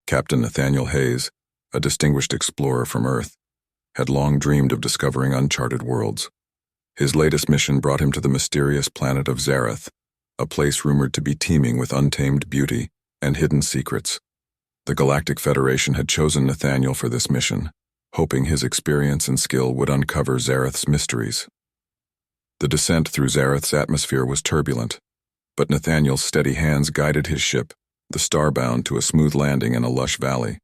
Captain Nathaniel Hayes, a distinguished explorer from Earth, had long dreamed of discovering uncharted worlds. His latest mission brought him to the mysterious planet of Zerth, a place rumored to be teeming with untamed beauty and hidden secrets. The Galactic Federation had chosen Nathaniel for this mission, hoping his experience and skill would uncover Zereth's mysteries. The descent through Zereth's atmosphere was turbulent, but Nathaniel's steady hands guided his ship, the Starbound, to a smooth landing in a lush valley.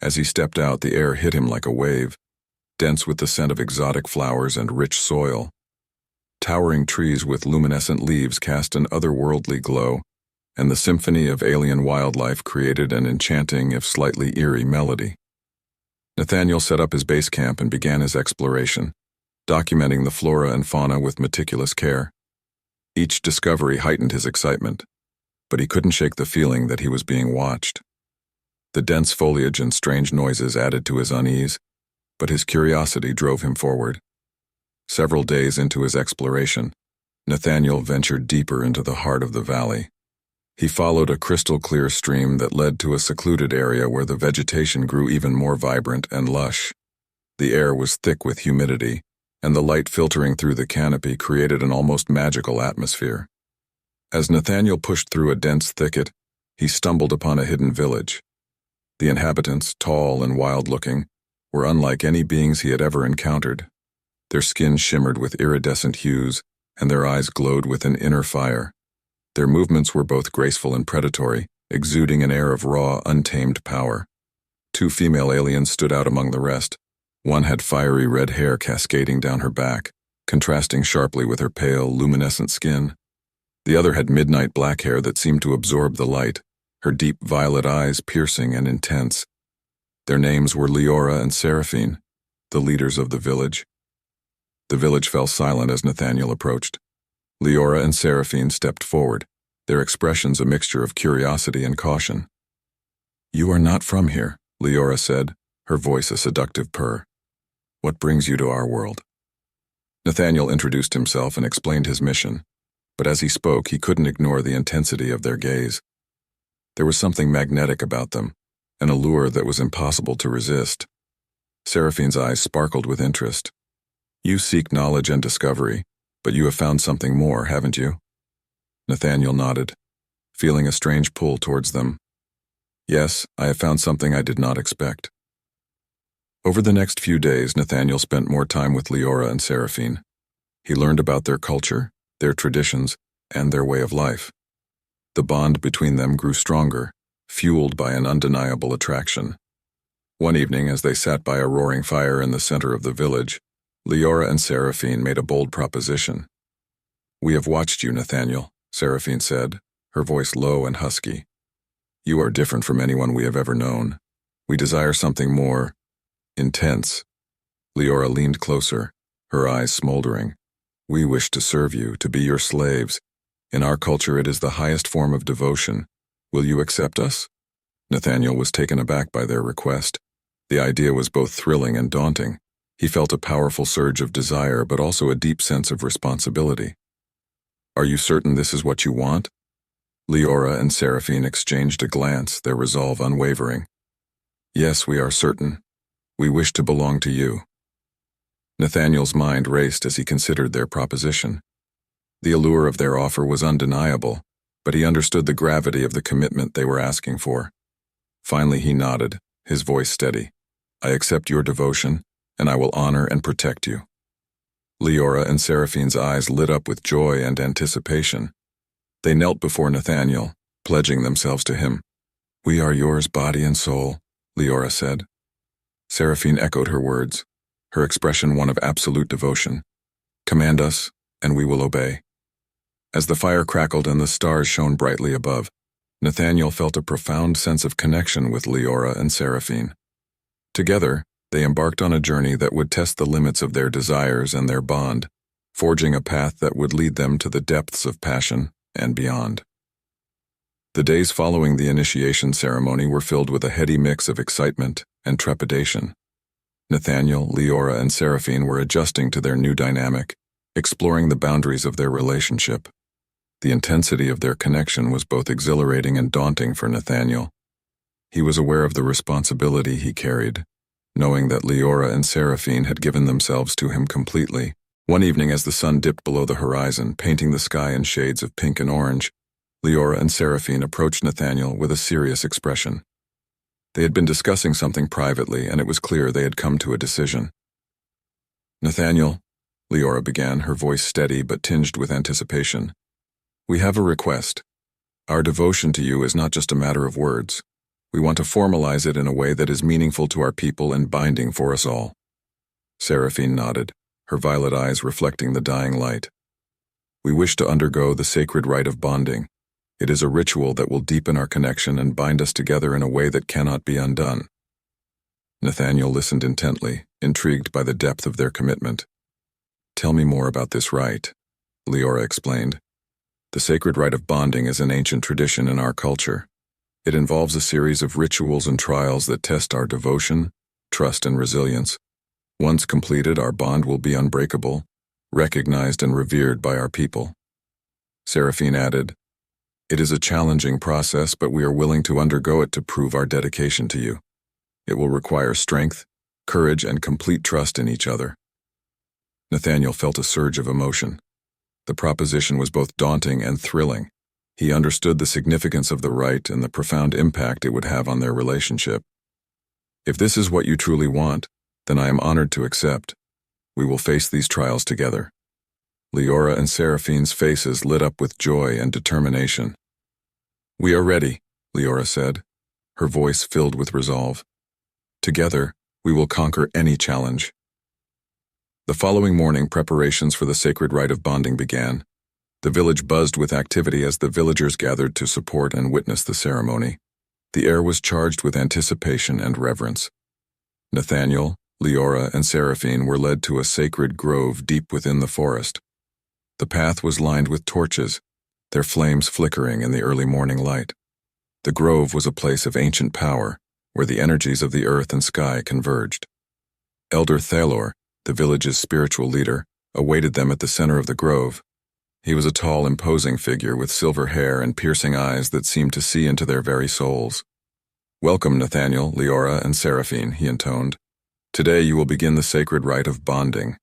As he stepped out, the air hit him like a wave, dense with the scent of exotic flowers and rich soil. Towering trees with luminescent leaves cast an otherworldly glow, and the symphony of alien wildlife created an enchanting, if slightly eerie, melody. Nathaniel set up his base camp and began his exploration, documenting the flora and fauna with meticulous care. Each discovery heightened his excitement, but he couldn't shake the feeling that he was being watched. The dense foliage and strange noises added to his unease, but his curiosity drove him forward. Several days into his exploration, Nathaniel ventured deeper into the heart of the valley. He followed a crystal-clear stream that led to a secluded area where the vegetation grew even more vibrant and lush. The air was thick with humidity, and the light filtering through the canopy created an almost magical atmosphere. As Nathaniel pushed through a dense thicket, he stumbled upon a hidden village. The inhabitants, tall and wild-looking, were unlike any beings he had ever encountered. Their skin shimmered with iridescent hues, and their eyes glowed with an inner fire. Their movements were both graceful and predatory, exuding an air of raw, untamed power. Two female aliens stood out among the rest. One had fiery red hair cascading down her back, contrasting sharply with her pale, luminescent skin. The other had midnight black hair that seemed to absorb the light, her deep violet eyes piercing and intense. Their names were Leora and Seraphine, the leaders of the village. The village fell silent as Nathaniel approached. Leora and Seraphine stepped forward, their expressions a mixture of curiosity and caution. "You are not from here," Leora said, her voice a seductive purr. "What brings you to our world?" Nathaniel introduced himself and explained his mission, but as he spoke, he couldn't ignore the intensity of their gaze. There was something magnetic about them, an allure that was impossible to resist. Seraphine's eyes sparkled with interest. "You seek knowledge and discovery, but you have found something more, haven't you?" Nathaniel nodded, feeling a strange pull towards them. "Yes, I have found something I did not expect." Over the next few days, Nathaniel spent more time with Leora and Seraphine. He learned about their culture, their traditions, and their way of life. The bond between them grew stronger, fueled by an undeniable attraction. One evening, as they sat by a roaring fire in the center of the village, Leora and Seraphine made a bold proposition. "We have watched you, Nathaniel," Seraphine said, her voice low and husky. "You are different from anyone we have ever known. We desire something more intense." Leora leaned closer, her eyes smoldering. "We wish to serve you, to be your slaves. In our culture, it is the highest form of devotion. Will you accept us?" Nathaniel was taken aback by their request. The idea was both thrilling and daunting. He felt a powerful surge of desire, but also a deep sense of responsibility. "Are you certain this is what you want?" Leora and Seraphine exchanged a glance, their resolve unwavering. "Yes, we are certain. We wish to belong to you." Nathaniel's mind raced as he considered their proposition. The allure of their offer was undeniable, but he understood the gravity of the commitment they were asking for. Finally he nodded, his voice steady. "I accept your devotion, and I will honor and protect you." Leora and Seraphine's eyes lit up with joy and anticipation. They knelt before Nathaniel, pledging themselves to him. "We are yours, body and soul," Leora said. Seraphine echoed her words, her expression one of absolute devotion. "Command us, and we will obey." As the fire crackled and the stars shone brightly above, Nathaniel felt a profound sense of connection with Leora and Seraphine. Together, they embarked on a journey that would test the limits of their desires and their bond, forging a path that would lead them to the depths of passion and beyond. The days following the initiation ceremony were filled with a heady mix of excitement and trepidation. Nathaniel, Leora, and Seraphine were adjusting to their new dynamic, exploring the boundaries of their relationship. The intensity of their connection was both exhilarating and daunting for Nathaniel. He was aware of the responsibility he carried, knowing that Leora and Seraphine had given themselves to him completely. One evening, as the sun dipped below the horizon, painting the sky in shades of pink and orange, Leora and Seraphine approached Nathaniel with a serious expression. They had been discussing something privately, and it was clear they had come to a decision. "Nathaniel," Leora began, her voice steady but tinged with anticipation, "we have a request. Our devotion to you is not just a matter of words. We want to formalize it in a way that is meaningful to our people and binding for us all." Seraphine nodded, her violet eyes reflecting the dying light. "We wish to undergo the sacred rite of bonding. It is a ritual that will deepen our connection and bind us together in a way that cannot be undone." Nathaniel listened intently, intrigued by the depth of their commitment. "Tell me more about this rite," Leora explained. "The sacred rite of bonding is an ancient tradition in our culture. It involves a series of rituals and trials that test our devotion, trust, and resilience. Once completed, our bond will be unbreakable, recognized and revered by our people." Seraphine added, "It is a challenging process, but we are willing to undergo it to prove our dedication to you. It will require strength, courage, and complete trust in each other." Nathaniel felt a surge of emotion. The proposition was both daunting and thrilling. He understood the significance of the rite and the profound impact it would have on their relationship. "If this is what you truly want, then I am honored to accept. We will face these trials together." Leora and Seraphine's faces lit up with joy and determination. "We are ready," Leora said, her voice filled with resolve. "Together, we will conquer any challenge." The following morning, preparations for the sacred rite of bonding began. The village buzzed with activity as the villagers gathered to support and witness the ceremony. The air was charged with anticipation and reverence. Nathaniel, Leora, and Seraphine were led to a sacred grove deep within the forest. The path was lined with torches, their flames flickering in the early morning light. The grove was a place of ancient power, where the energies of the earth and sky converged. Elder Thalor, the village's spiritual leader, awaited them at the center of the grove. He was a tall, imposing figure with silver hair and piercing eyes that seemed to see into their very souls. "Welcome, Nathaniel, Leora, and Seraphine," he intoned. "Today you will begin the sacred rite of bonding.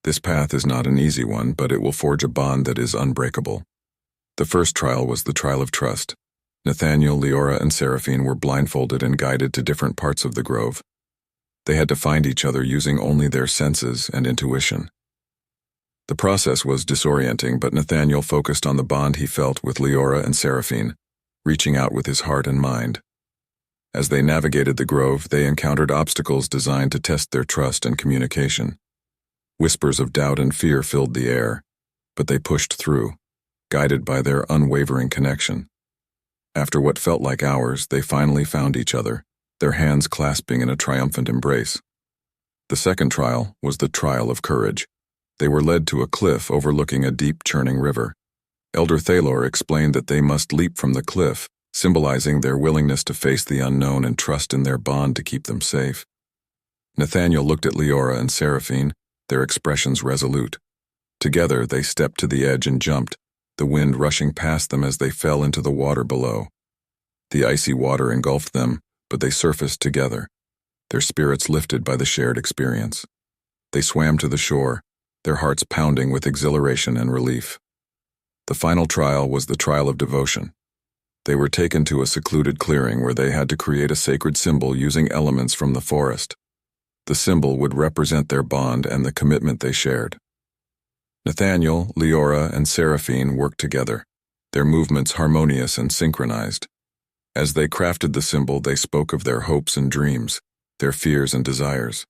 This path is not an easy one, but it will forge a bond that is unbreakable." The first trial was the trial of trust. Nathaniel, Leora, and Seraphine were blindfolded and guided to different parts of the grove. They had to find each other using only their senses and intuition. The process was disorienting, but Nathaniel focused on the bond he felt with Leora and Seraphine, reaching out with his heart and mind. As they navigated the grove, they encountered obstacles designed to test their trust and communication. Whispers of doubt and fear filled the air, but they pushed through, guided by their unwavering connection. After what felt like hours, they finally found each other, their hands clasping in a triumphant embrace. The second trial was the trial of courage. They were led to a cliff overlooking a deep, churning river. Elder Thalor explained that they must leap from the cliff, symbolizing their willingness to face the unknown and trust in their bond to keep them safe. Nathaniel looked at Leora and Seraphine, their expressions resolute. Together, they stepped to the edge and jumped, the wind rushing past them as they fell into the water below. The icy water engulfed them, but they surfaced together, their spirits lifted by the shared experience. They swam to the shore, their hearts pounding with exhilaration and relief. The final trial was the trial of devotion. They were taken to a secluded clearing where they had to create a sacred symbol using elements from the forest. The symbol would represent their bond and the commitment they shared. Nathaniel, Leora, and Seraphine worked together, their movements harmonious and synchronized. As they crafted the symbol, they spoke of their hopes and dreams, their fears and desires.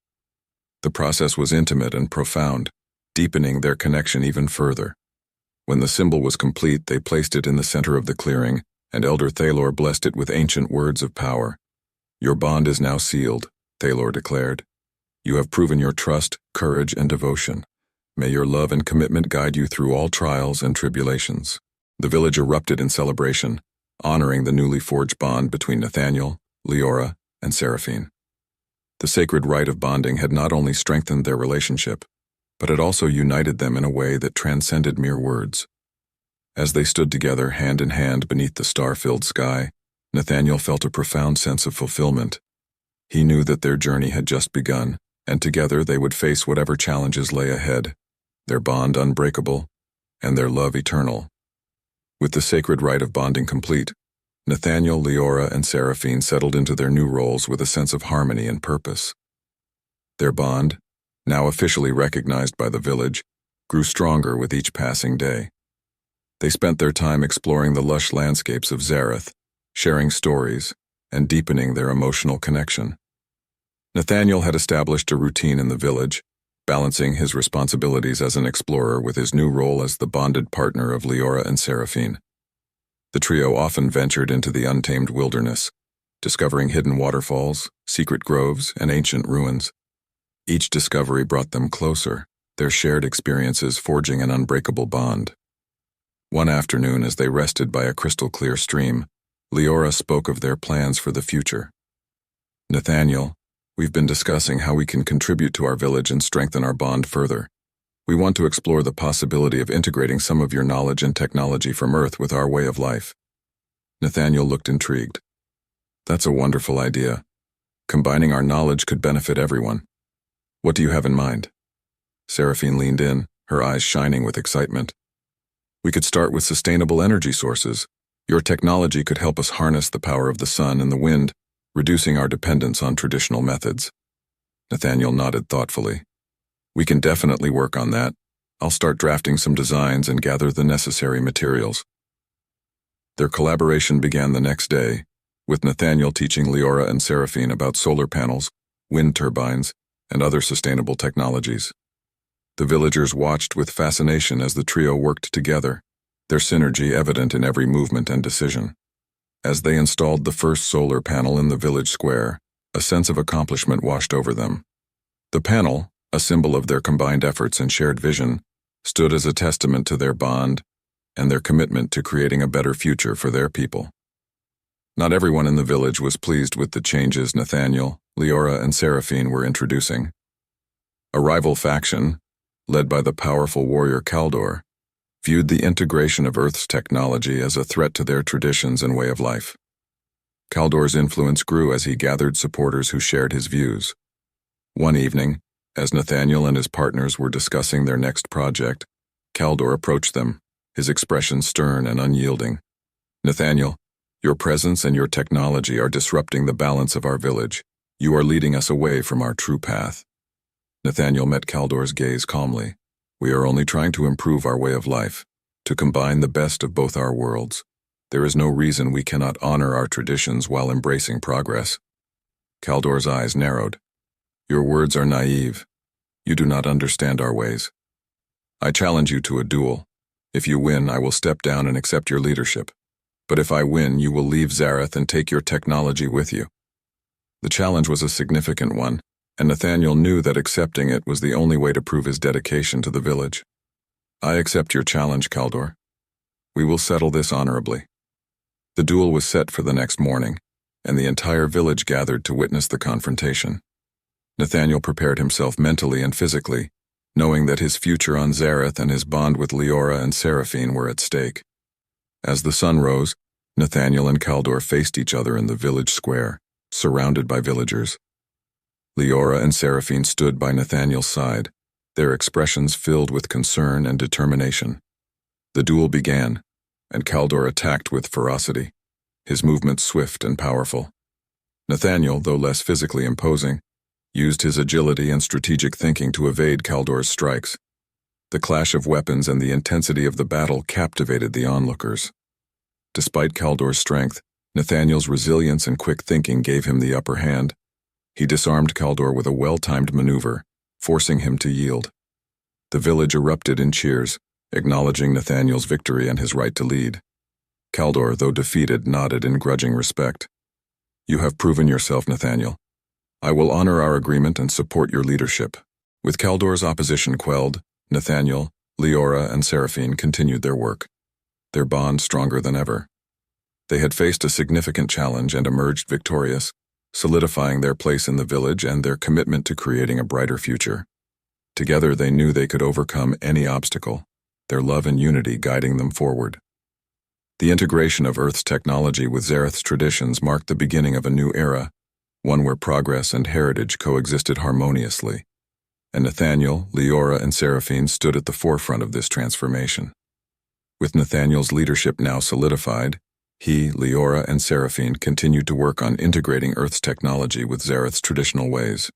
The process was intimate and profound, deepening their connection even further. When the symbol was complete, they placed it in the center of the clearing, and Elder Thalor blessed it with ancient words of power. "Your bond is now sealed," Thalor declared. "You have proven your trust, courage, and devotion. May your love and commitment guide you through all trials and tribulations." The village erupted in celebration, honoring the newly forged bond between Nathaniel, Leora, and Seraphine. The sacred rite of bonding had not only strengthened their relationship, but it also united them in a way that transcended mere words. As they stood together, hand in hand beneath the star-filled sky, Nathaniel felt a profound sense of fulfillment. He knew that their journey had just begun, and together they would face whatever challenges lay ahead, their bond unbreakable, and their love eternal. With the sacred rite of bonding complete, Nathaniel, Leora, and Seraphine settled into their new roles with a sense of harmony and purpose. Their bond, now officially recognized by the village, grew stronger with each passing day. They spent their time exploring the lush landscapes of Zerth, sharing stories, and deepening their emotional connection. Nathaniel had established a routine in the village, balancing his responsibilities as an explorer with his new role as the bonded partner of Leora and Seraphine. The trio often ventured into the untamed wilderness, discovering hidden waterfalls, secret groves, and ancient ruins. Each discovery brought them closer, their shared experiences forging an unbreakable bond. One afternoon, as they rested by a crystal-clear stream, Leora spoke of their plans for the future. "Nathaniel, we've been discussing how we can contribute to our village and strengthen our bond further. We want to explore the possibility of integrating some of your knowledge and technology from Earth with our way of life." Nathaniel looked intrigued. "That's a wonderful idea. Combining our knowledge could benefit everyone. What do you have in mind?" Seraphine leaned in, her eyes shining with excitement. "We could start with sustainable energy sources. Your technology could help us harness the power of the sun and the wind, reducing our dependence on traditional methods." Nathaniel nodded thoughtfully. "We can definitely work on that. I'll start drafting some designs and gather the necessary materials." Their collaboration began the next day, with Nathaniel teaching Leora and Seraphine about solar panels, wind turbines, and other sustainable technologies. The villagers watched with fascination as the trio worked together, their synergy evident in every movement and decision. As they installed the first solar panel in the village square, a sense of accomplishment washed over them. The panel, a symbol of their combined efforts and shared vision, stood as a testament to their bond and their commitment to creating a better future for their people. Not everyone in the village was pleased with the changes Nathaniel, Leora, and Seraphine were introducing. A rival faction, led by the powerful warrior Caldor, viewed the integration of Earth's technology as a threat to their traditions and way of life. Caldor's influence grew as he gathered supporters who shared his views. One evening, as Nathaniel and his partners were discussing their next project, Caldor approached them, his expression stern and unyielding. "Nathaniel, your presence and your technology are disrupting the balance of our village. You are leading us away from our true path." Nathaniel met Caldor's gaze calmly. "We are only trying to improve our way of life, to combine the best of both our worlds. There is no reason we cannot honor our traditions while embracing progress." Caldor's eyes narrowed. "Your words are naive. You do not understand our ways. I challenge you to a duel. If you win, I will step down and accept your leadership. But if I win, you will leave Zerth and take your technology with you." The challenge was a significant one, and Nathaniel knew that accepting it was the only way to prove his dedication to the village. "I accept your challenge, Caldor. We will settle this honorably." The duel was set for the next morning, and the entire village gathered to witness the confrontation. Nathaniel prepared himself mentally and physically, knowing that his future on Zerth and his bond with Leora and Seraphine were at stake. As the sun rose, Nathaniel and Caldor faced each other in the village square, surrounded by villagers. Leora and Seraphine stood by Nathaniel's side, their expressions filled with concern and determination. The duel began, and Caldor attacked with ferocity, his movements swift and powerful. Nathaniel, though less physically imposing, used his agility and strategic thinking to evade Caldor's strikes. The clash of weapons and the intensity of the battle captivated the onlookers. Despite Caldor's strength, Nathaniel's resilience and quick thinking gave him the upper hand. He disarmed Caldor with a well-timed maneuver, forcing him to yield. The village erupted in cheers, acknowledging Nathaniel's victory and his right to lead. Caldor, though defeated, nodded in grudging respect. "You have proven yourself, Nathaniel. I will honor our agreement and support your leadership." With Caldor's opposition quelled, Nathaniel, Leora, and Seraphine continued their work, their bond stronger than ever. They had faced a significant challenge and emerged victorious, solidifying their place in the village and their commitment to creating a brighter future. Together they knew they could overcome any obstacle, their love and unity guiding them forward. The integration of Earth's technology with Zerth's traditions marked the beginning of a new era, one where progress and heritage coexisted harmoniously. And Nathaniel, Leora, and Seraphine stood at the forefront of this transformation. With Nathaniel's leadership now solidified, he, Leora, and Seraphine continued to work on integrating Earth's technology with Zerth's traditional ways.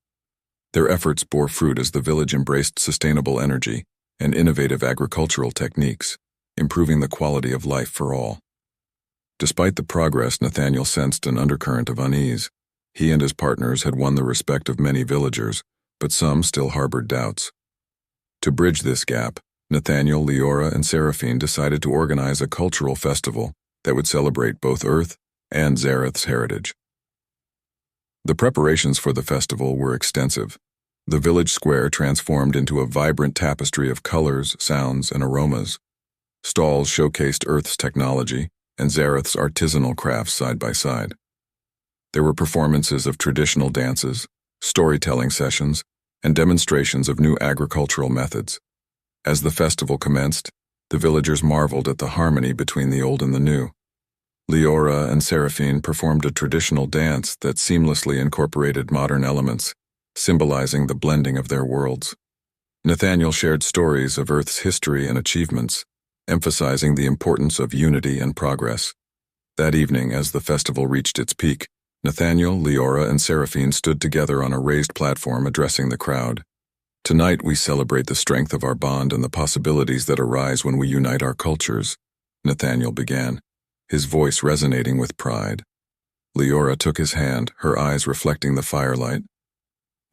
Their efforts bore fruit as the village embraced sustainable energy and innovative agricultural techniques, improving the quality of life for all. Despite the progress, Nathaniel sensed an undercurrent of unease. He and his partners had won the respect of many villagers, but some still harbored doubts. To bridge this gap, Nathaniel, Leora, and Seraphine decided to organize a cultural festival that would celebrate both Earth and Zerth's heritage. The preparations for the festival were extensive. The village square transformed into a vibrant tapestry of colors, sounds, and aromas. Stalls showcased Earth's technology and Zerth's artisanal crafts side by side. There were performances of traditional dances, storytelling sessions, and demonstrations of new agricultural methods. As the festival commenced, the villagers marveled at the harmony between the old and the new. Leora and Seraphine performed a traditional dance that seamlessly incorporated modern elements, symbolizing the blending of their worlds. Nathaniel shared stories of Earth's history and achievements, emphasizing the importance of unity and progress. That evening, as the festival reached its peak, Nathaniel, Leora, and Seraphine stood together on a raised platform addressing the crowd. "Tonight we celebrate the strength of our bond and the possibilities that arise when we unite our cultures," Nathaniel began, his voice resonating with pride. Leora took his hand, her eyes reflecting the firelight.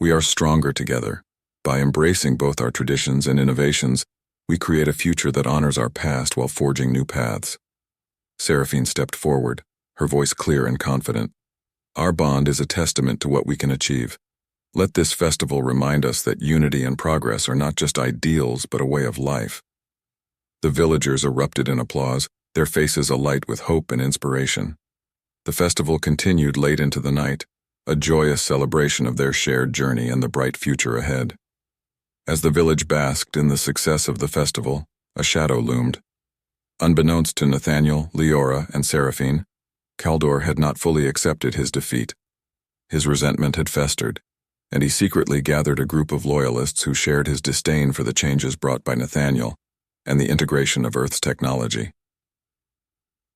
"We are stronger together. By embracing both our traditions and innovations, we create a future that honors our past while forging new paths." Seraphine stepped forward, her voice clear and confident. "Our bond is a testament to what we can achieve. Let this festival remind us that unity and progress are not just ideals but a way of life." The villagers erupted in applause, their faces alight with hope and inspiration. The festival continued late into the night, a joyous celebration of their shared journey and the bright future ahead. As the village basked in the success of the festival, a shadow loomed. Unbeknownst to Nathaniel, Leora, and Seraphine, Caldor had not fully accepted his defeat. His resentment had festered, and he secretly gathered a group of loyalists who shared his disdain for the changes brought by Nathaniel and the integration of Earth's technology.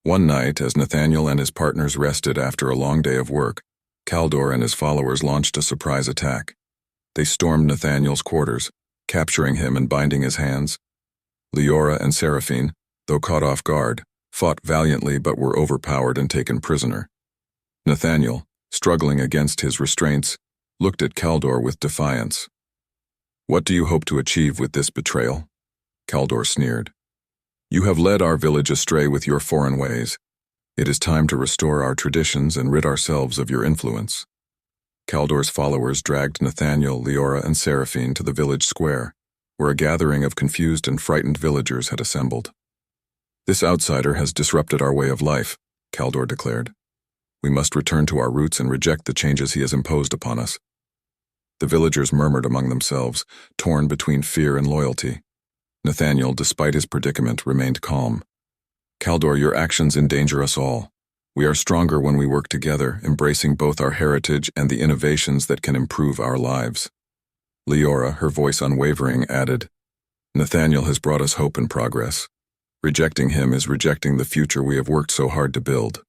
One night, as Nathaniel and his partners rested after a long day of work, Caldor and his followers launched a surprise attack. They stormed Nathaniel's quarters, capturing him and binding his hands. Leora and Seraphine, though caught off guard, fought valiantly but were overpowered and taken prisoner. Nathaniel, struggling against his restraints, looked at Caldor with defiance. "What do you hope to achieve with this betrayal?" Caldor sneered. "You have led our village astray with your foreign ways. It is time to restore our traditions and rid ourselves of your influence." Caldor's followers dragged Nathaniel, Leora, and Seraphine to the village square, where a gathering of confused and frightened villagers had assembled. "This outsider has disrupted our way of life," Caldor declared. "We must return to our roots and reject the changes he has imposed upon us." The villagers murmured among themselves, torn between fear and loyalty. Nathaniel, despite his predicament, remained calm. "Caldor, your actions endanger us all. We are stronger when we work together, embracing both our heritage and the innovations that can improve our lives." Leora, her voice unwavering, added, "Nathaniel has brought us hope and progress. Rejecting him is rejecting the future we have worked so hard to build."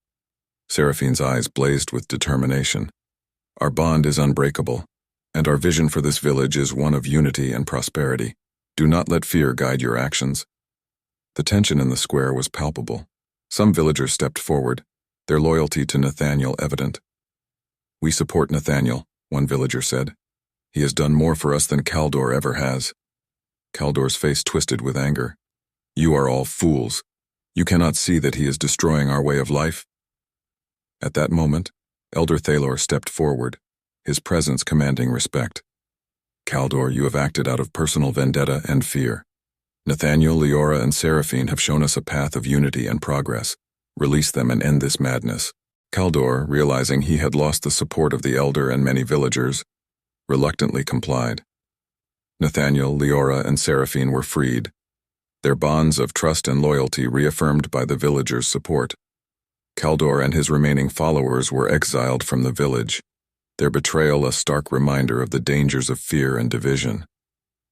Seraphine's eyes blazed with determination. "Our bond is unbreakable, and our vision for this village is one of unity and prosperity. Do not let fear guide your actions." The tension in the square was palpable. Some villagers stepped forward, their loyalty to Nathaniel evident. "We support Nathaniel," one villager said. "He has done more for us than Caldor ever has." Caldor's face twisted with anger. "You are all fools. You cannot see that he is destroying our way of life?" At that moment, Elder Thalor stepped forward, his presence commanding respect. "Caldor, you have acted out of personal vendetta and fear. Nathaniel, Leora, and Seraphine have shown us a path of unity and progress. Release them and end this madness." Caldor, realizing he had lost the support of the elder and many villagers, reluctantly complied. Nathaniel, Leora, and Seraphine were freed. their bonds of trust and loyalty reaffirmed by the villagers' support. Caldor and his remaining followers were exiled from the village, their betrayal a stark reminder of the dangers of fear and division.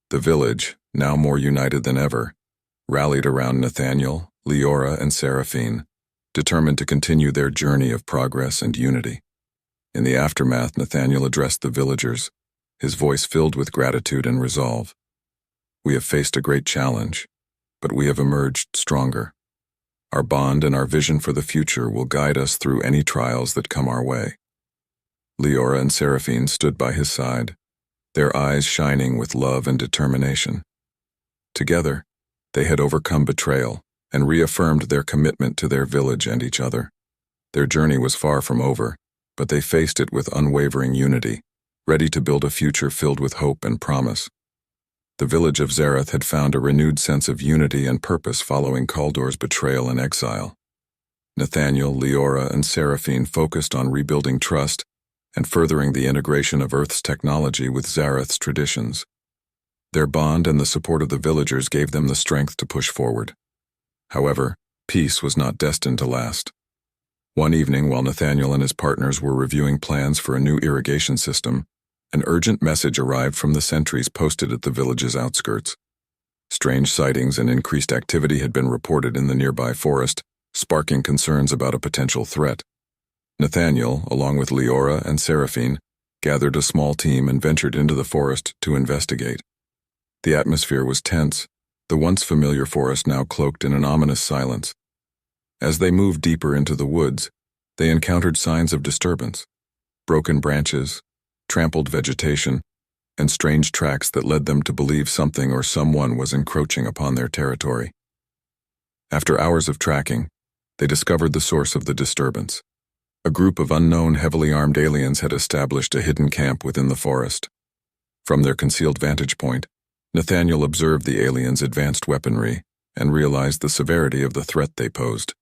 The village, now more united than ever, rallied around Nathaniel, Leora, and Seraphine, determined to continue their journey of progress and unity. In the aftermath, Nathaniel addressed the villagers, his voice filled with gratitude and resolve. "We have faced a great challenge, but we have emerged stronger. Our bond and our vision for the future will guide us through any trials that come our way." Leora and Seraphine stood by his side, their eyes shining with love and determination. Together, they had overcome betrayal and reaffirmed their commitment to their village and each other. Their journey was far from over, but they faced it with unwavering unity, ready to build a future filled with hope and promise. The village of Zerth had found a renewed sense of unity and purpose following Caldor's betrayal and exile. Nathaniel, Leora, and Seraphine focused on rebuilding trust and furthering the integration of Earth's technology with Zereth's traditions. Their bond and the support of the villagers gave them the strength to push forward. However, peace was not destined to last. One evening, while Nathaniel and his partners were reviewing plans for a new irrigation system, an urgent message arrived from the sentries posted at the village's outskirts. Strange sightings and increased activity had been reported in the nearby forest, sparking concerns about a potential threat. Nathaniel, along with Leora and Seraphine, gathered a small team and ventured into the forest to investigate. The atmosphere was tense, the once familiar forest now cloaked in an ominous silence. As they moved deeper into the woods, they encountered signs of disturbance: broken branches, trampled vegetation, and strange tracks that led them to believe something or someone was encroaching upon their territory. After hours of tracking, they discovered the source of the disturbance. A group of unknown, heavily armed aliens had established a hidden camp within the forest. From their concealed vantage point, Nathaniel observed the aliens' advanced weaponry and realized the severity of the threat they posed.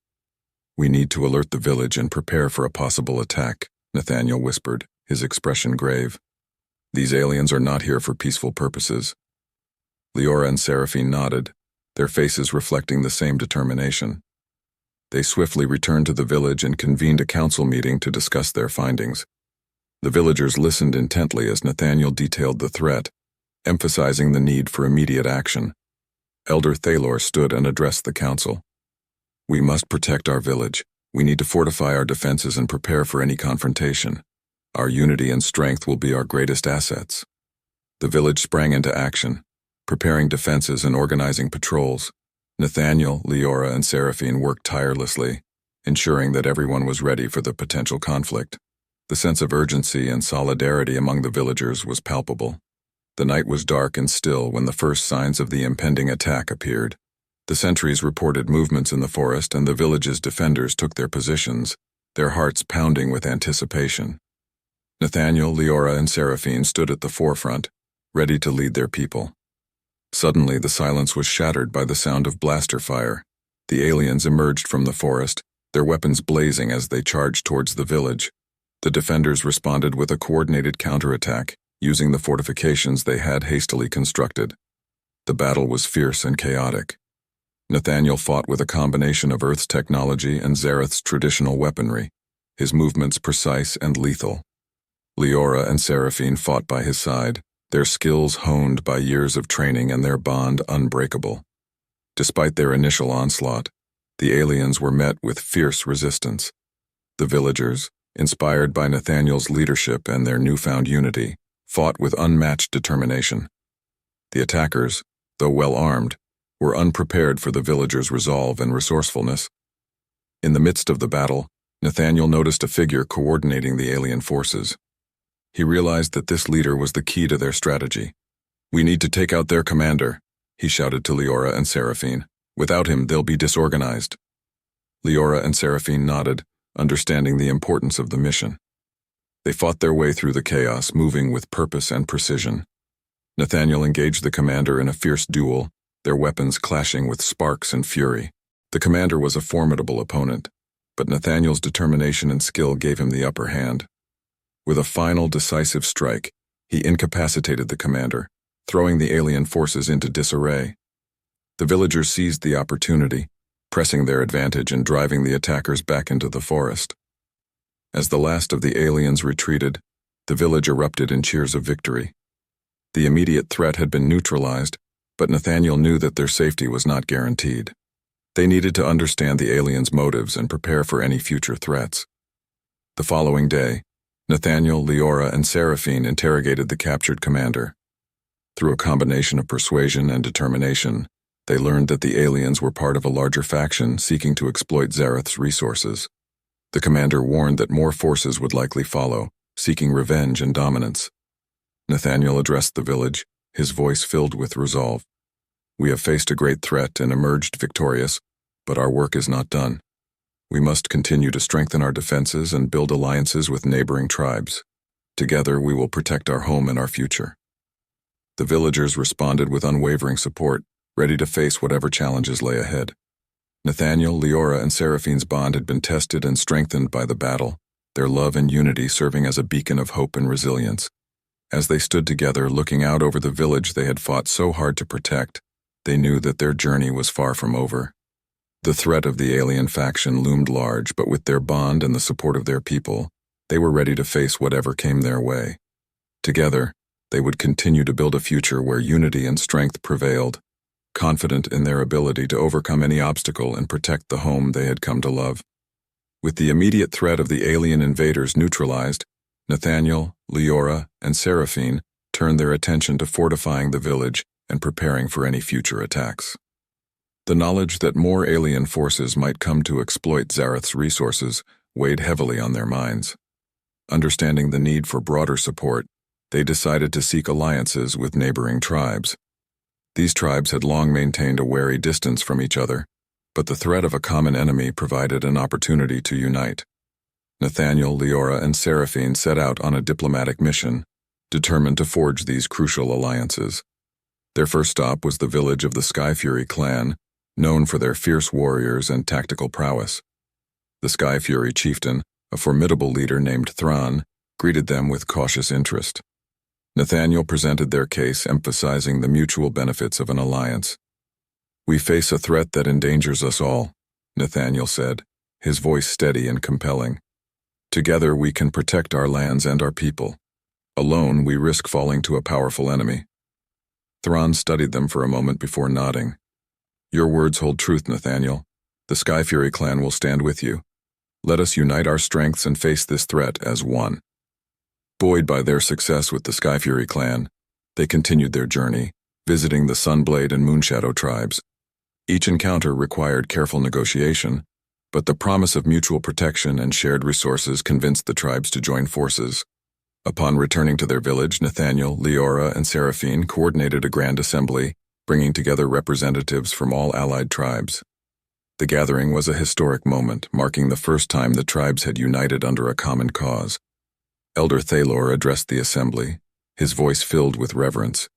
"We need to alert the village and prepare for a possible attack," Nathaniel whispered, his expression grave. "These aliens are not here for peaceful purposes." Leora and Seraphine nodded, their faces reflecting the same determination. They swiftly returned to the village and convened a council meeting to discuss their findings. The villagers listened intently as Nathaniel detailed the threat, emphasizing the need for immediate action. Elder Thalor stood and addressed the council. "We must protect our village. We need to fortify our defenses and prepare for any confrontation. Our unity and strength will be our greatest assets." The village sprang into action, preparing defenses and organizing patrols. Nathaniel, Leora, and Seraphine worked tirelessly, ensuring that everyone was ready for the potential conflict. The sense of urgency and solidarity among the villagers was palpable. The night was dark and still when the first signs of the impending attack appeared. The sentries reported movements in the forest and the village's defenders took their positions, their hearts pounding with anticipation. Nathaniel, Leora, and Seraphine stood at the forefront, ready to lead their people. Suddenly, the silence was shattered by the sound of blaster fire. The aliens emerged from the forest, their weapons blazing as they charged towards the village. The defenders responded with a coordinated counterattack, using the fortifications they had hastily constructed. The battle was fierce and chaotic. Nathaniel fought with a combination of Earth's technology and Zereth's traditional weaponry, his movements precise and lethal. Leora and Seraphine fought by his side, their skills honed by years of training and their bond unbreakable. Despite their initial onslaught, the aliens were met with fierce resistance. The villagers, inspired by Nathaniel's leadership and their newfound unity, fought with unmatched determination. The attackers, though well-armed, were unprepared for the villagers' resolve and resourcefulness. In the midst of the battle, Nathaniel noticed a figure coordinating the alien forces. He realized that this leader was the key to their strategy. "We need to take out their commander," he shouted to Leora and Seraphine. "Without him, they'll be disorganized." Leora and Seraphine nodded, understanding the importance of the mission. They fought their way through the chaos, moving with purpose and precision. Nathaniel engaged the commander in a fierce duel, their weapons clashing with sparks and fury. The commander was a formidable opponent, but Nathaniel's determination and skill gave him the upper hand. With a final decisive strike, he incapacitated the commander, throwing the alien forces into disarray. The villagers seized the opportunity, pressing their advantage and driving the attackers back into the forest. As the last of the aliens retreated, the village erupted in cheers of victory. The immediate threat had been neutralized, but Nathaniel knew that their safety was not guaranteed. They needed to understand the aliens' motives and prepare for any future threats. The following day, Nathaniel, Leora, and Seraphine interrogated the captured commander. Through a combination of persuasion and determination, they learned that the aliens were part of a larger faction seeking to exploit Zereth's resources. The commander warned that more forces would likely follow, seeking revenge and dominance. Nathaniel addressed the village, his voice filled with resolve. "We have faced a great threat and emerged victorious, but our work is not done. We must continue to strengthen our defenses and build alliances with neighboring tribes. Together, we will protect our home and our future." The villagers responded with unwavering support, ready to face whatever challenges lay ahead. Nathaniel, Leora, and Seraphine's bond had been tested and strengthened by the battle, their love and unity serving as a beacon of hope and resilience. As they stood together looking out over the village they had fought so hard to protect, they knew that their journey was far from over. The threat of the alien faction loomed large, but with their bond and the support of their people, they were ready to face whatever came their way. Together, they would continue to build a future where unity and strength prevailed, confident in their ability to overcome any obstacle and protect the home they had come to love. With the immediate threat of the alien invaders neutralized, Nathaniel, Leora, and Seraphine turned their attention to fortifying the village and preparing for any future attacks. The knowledge that more alien forces might come to exploit Zereth's resources weighed heavily on their minds. Understanding the need for broader support, they decided to seek alliances with neighboring tribes. These tribes had long maintained a wary distance from each other, but the threat of a common enemy provided an opportunity to unite. Nathaniel, Leora, and Seraphine set out on a diplomatic mission, determined to forge these crucial alliances. Their first stop was the village of the Sky Fury clan, known for their fierce warriors and tactical prowess. The Sky Fury chieftain, a formidable leader named Thrawn, greeted them with cautious interest. Nathaniel presented their case, emphasizing the mutual benefits of an alliance. "We face a threat that endangers us all," Nathaniel said, his voice steady and compelling. "Together we can protect our lands and our people. Alone we risk falling to a powerful enemy." Thrawn studied them for a moment before nodding. "Your words hold truth, Nathaniel. The Sky Fury clan will stand with you. Let us unite our strengths and face this threat as one." Buoyed by their success with the Sky Fury clan, they continued their journey, visiting the Sunblade and Moonshadow tribes. Each encounter required careful negotiation, but the promise of mutual protection and shared resources convinced the tribes to join forces. Upon returning to their village, Nathaniel, Leora, and Seraphine coordinated a grand assembly, bringing together representatives from all allied tribes. The gathering was a historic moment, marking the first time the tribes had united under a common cause. Elder Thalor addressed the assembly, his voice filled with reverence.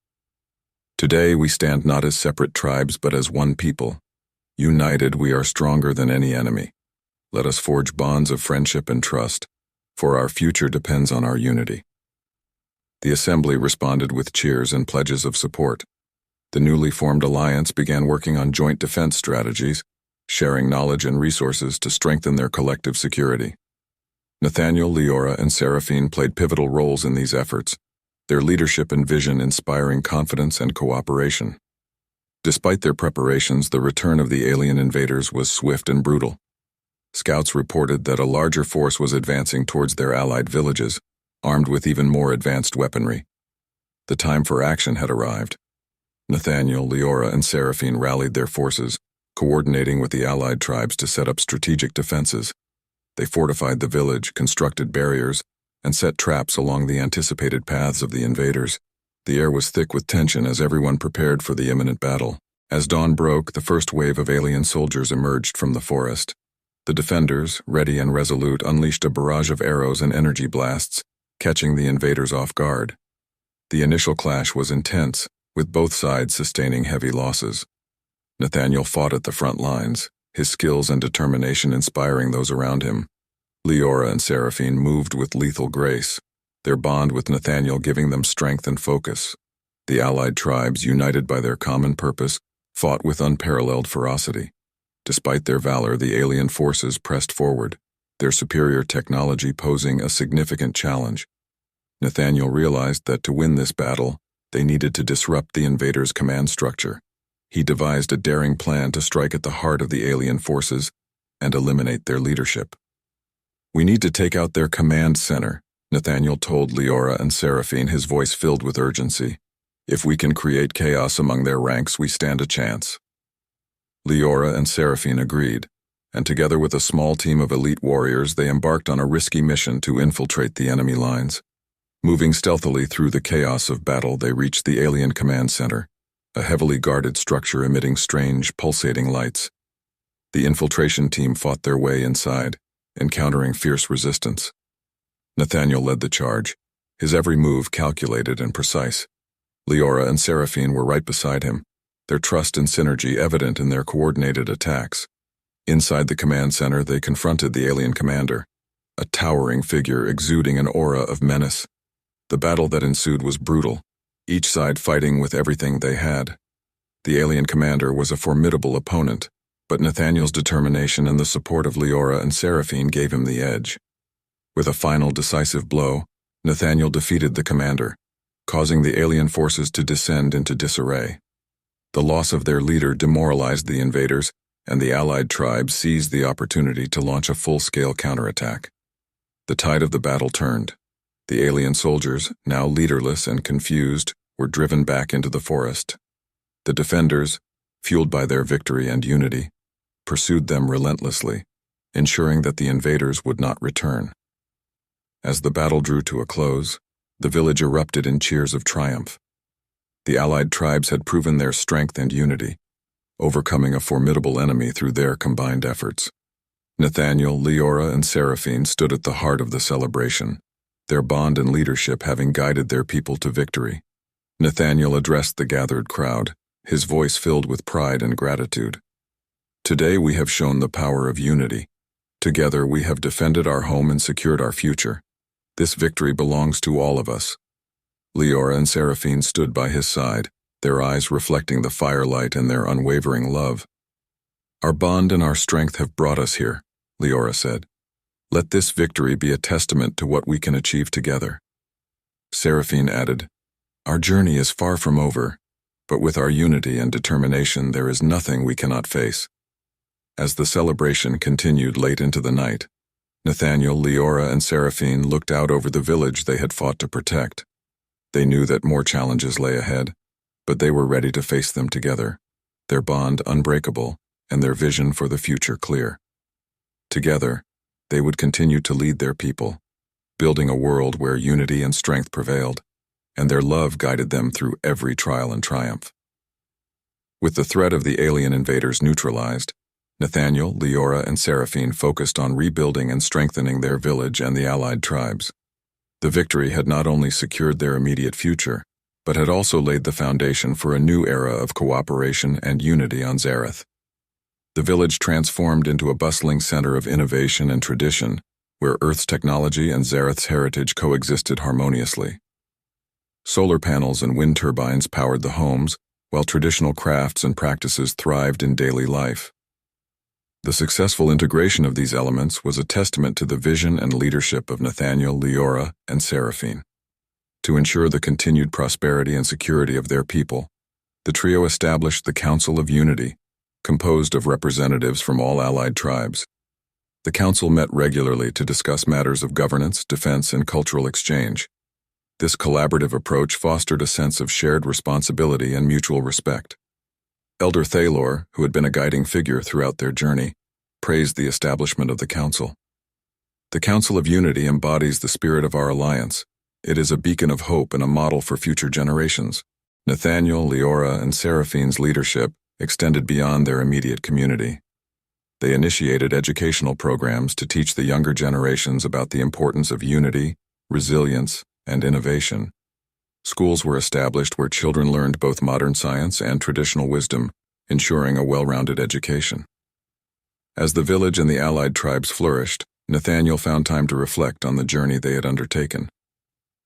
"Today we stand not as separate tribes but as one people. United we are stronger than any enemy. Let us forge bonds of friendship and trust, for our future depends on our unity." The assembly responded with cheers and pledges of support. The newly formed alliance began working on joint defense strategies, sharing knowledge and resources to strengthen their collective security. Nathaniel, Leora, and Seraphine played pivotal roles in these efforts, their leadership and vision inspiring confidence and cooperation. Despite their preparations, the return of the alien invaders was swift and brutal. Scouts reported that a larger force was advancing towards their allied villages, armed with even more advanced weaponry. The time for action had arrived. Nathaniel, Leora, and Seraphine rallied their forces, coordinating with the allied tribes to set up strategic defenses. They fortified the village, constructed barriers, and set traps along the anticipated paths of the invaders. The air was thick with tension as everyone prepared for the imminent battle. As dawn broke, the first wave of alien soldiers emerged from the forest. The defenders, ready and resolute, unleashed a barrage of arrows and energy blasts, catching the invaders off guard. The initial clash was intense, with both sides sustaining heavy losses. Nathaniel fought at the front lines, his skills and determination inspiring those around him. Leora and Seraphine moved with lethal grace, their bond with Nathaniel giving them strength and focus. The allied tribes, united by their common purpose, fought with unparalleled ferocity. Despite their valor, the alien forces pressed forward, their superior technology posing a significant challenge. Nathaniel realized that to win this battle, they needed to disrupt the invaders' command structure. He devised a daring plan to strike at the heart of the alien forces and eliminate their leadership. "We need to take out their command center," Nathaniel told Leora and Seraphine, his voice filled with urgency. "If we can create chaos among their ranks, we stand a chance." Leora and Seraphine agreed, and together with a small team of elite warriors, they embarked on a risky mission to infiltrate the enemy lines. Moving stealthily through the chaos of battle, they reached the alien command center, a heavily guarded structure emitting strange, pulsating lights. The infiltration team fought their way inside, encountering fierce resistance. Nathaniel led the charge, his every move calculated and precise. Leora and Seraphine were right beside him, their trust and synergy evident in their coordinated attacks. Inside the command center, they confronted the alien commander, a towering figure exuding an aura of menace. The battle that ensued was brutal, each side fighting with everything they had. The alien commander was a formidable opponent, but Nathaniel's determination and the support of Leora and Seraphine gave him the edge. With a final decisive blow, Nathaniel defeated the commander, causing the alien forces to descend into disarray. The loss of their leader demoralized the invaders, and the allied tribes seized the opportunity to launch a full-scale counterattack. The tide of the battle turned. The alien soldiers, now leaderless and confused, were driven back into the forest. The defenders, fueled by their victory and unity, pursued them relentlessly, ensuring that the invaders would not return. As the battle drew to a close, the village erupted in cheers of triumph. The allied tribes had proven their strength and unity, overcoming a formidable enemy through their combined efforts. Nathaniel, Leora, and Seraphine stood at the heart of the celebration, their bond and leadership having guided their people to victory. Nathaniel addressed the gathered crowd, his voice filled with pride and gratitude. "Today we have shown the power of unity. Together we have defended our home and secured our future. This victory belongs to all of us." Leora and Seraphine stood by his side, their eyes reflecting the firelight and their unwavering love. "Our bond and our strength have brought us here," Leora said. "Let this victory be a testament to what we can achieve together." Seraphine added, "Our journey is far from over, but with our unity and determination there is nothing we cannot face." As the celebration continued late into the night, Nathaniel, Leora, and Seraphine looked out over the village they had fought to protect. They knew that more challenges lay ahead, but they were ready to face them together, their bond unbreakable and their vision for the future clear. Together, they would continue to lead their people, building a world where unity and strength prevailed, and their love guided them through every trial and triumph. With the threat of the alien invaders neutralized, Nathaniel, Leora, and Seraphine focused on rebuilding and strengthening their village and the allied tribes. The victory had not only secured their immediate future, but had also laid the foundation for a new era of cooperation and unity on Zerth. The village transformed into a bustling center of innovation and tradition, where Earth's technology and Zereth's heritage coexisted harmoniously. Solar panels and wind turbines powered the homes, while traditional crafts and practices thrived in daily life. The successful integration of these elements was a testament to the vision and leadership of Nathaniel, Leora, and Seraphine. To ensure the continued prosperity and security of their people, the trio established the Council of Unity, composed of representatives from all allied tribes. The council met regularly to discuss matters of governance, defense, and cultural exchange. This collaborative approach fostered a sense of shared responsibility and mutual respect. Elder Thalor, who had been a guiding figure throughout their journey, praised the establishment of the council. "The Council of Unity embodies the spirit of our alliance. It is a beacon of hope and a model for future generations." Nathaniel, Leora, and Seraphine's leadership extended beyond their immediate community. They initiated educational programs to teach the younger generations about the importance of unity, resilience, and innovation. Schools were established where children learned both modern science and traditional wisdom, ensuring a well-rounded education. As the village and the allied tribes flourished, Nathaniel found time to reflect on the journey they had undertaken.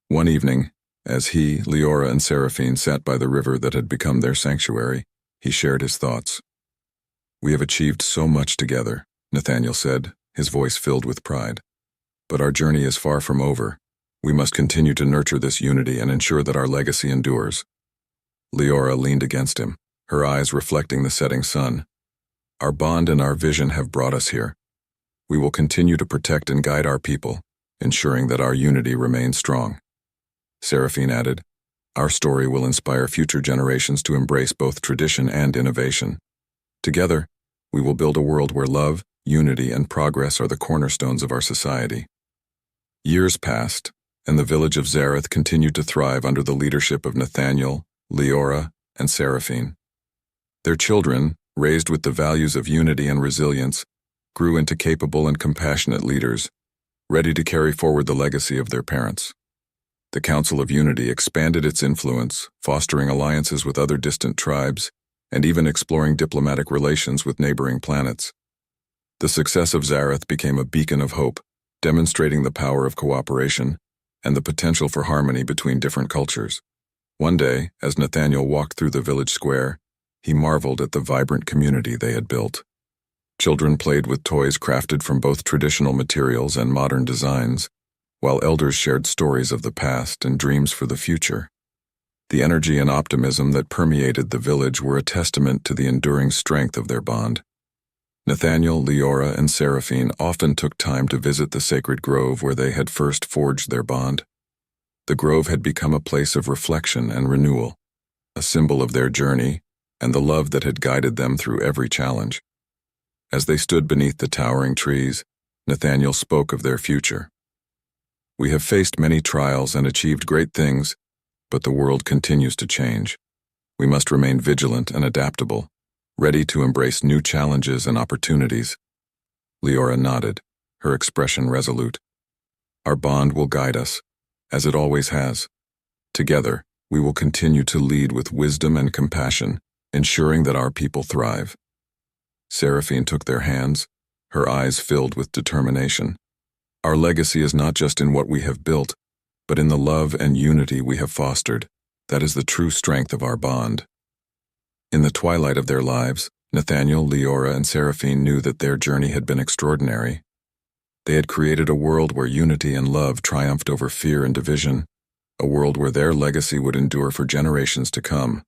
One evening, as he, Leora, and Seraphine sat by the river that had become their sanctuary, He shared his thoughts. "We have achieved so much together," Nathaniel said, his voice filled with pride. "But our journey is far from over. We must continue to nurture this unity and ensure that our legacy endures." Leora leaned against him, her eyes reflecting the setting sun. "Our bond and our vision have brought us here. We will continue to protect and guide our people, ensuring that our unity remains strong." Seraphine added, "Our story will inspire future generations to embrace both tradition and innovation. Together, we will build a world where love, unity, and progress are the cornerstones of our society." Years passed, and the village of Zerth continued to thrive under the leadership of Nathaniel, Leora, and Seraphine. Their children, raised with the values of unity and resilience, grew into capable and compassionate leaders, ready to carry forward the legacy of their parents. The Council of Unity expanded its influence, fostering alliances with other distant tribes, and even exploring diplomatic relations with neighboring planets. The success of Zerth became a beacon of hope, demonstrating the power of cooperation and the potential for harmony between different cultures. One day, as Nathaniel walked through the village square, he marveled at the vibrant community they had built. Children played with toys crafted from both traditional materials and modern designs, while elders shared stories of the past and dreams for the future. The energy and optimism that permeated the village were a testament to the enduring strength of their bond. Nathaniel, Leora, and Seraphine often took time to visit the sacred grove where they had first forged their bond. The grove had become a place of reflection and renewal, a symbol of their journey and the love that had guided them through every challenge. As they stood beneath the towering trees, Nathaniel spoke of their future. "We have faced many trials and achieved great things, but the world continues to change. We must remain vigilant and adaptable, ready to embrace new challenges and opportunities." Leora nodded, her expression resolute. "Our bond will guide us, as it always has. Together, we will continue to lead with wisdom and compassion, ensuring that our people thrive." Seraphine took their hands, her eyes filled with determination. "Our legacy is not just in what we have built, but in the love and unity we have fostered. That is the true strength of our bond." In the twilight of their lives, Nathaniel, Leora, and Seraphine knew that their journey had been extraordinary. They had created a world where unity and love triumphed over fear and division, a world where their legacy would endure for generations to come.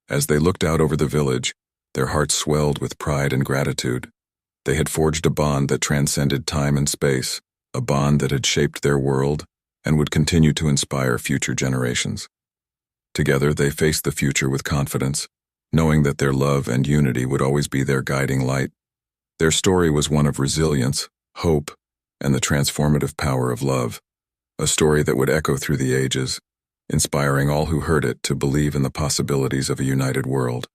As they looked out over the village, their hearts swelled with pride and gratitude. They had forged a bond that transcended time and space, a bond that had shaped their world and would continue to inspire future generations. Together, they faced the future with confidence, knowing that their love and unity would always be their guiding light. Their story was one of resilience, hope, and the transformative power of love, a story that would echo through the ages, inspiring all who heard it to believe in the possibilities of a united world.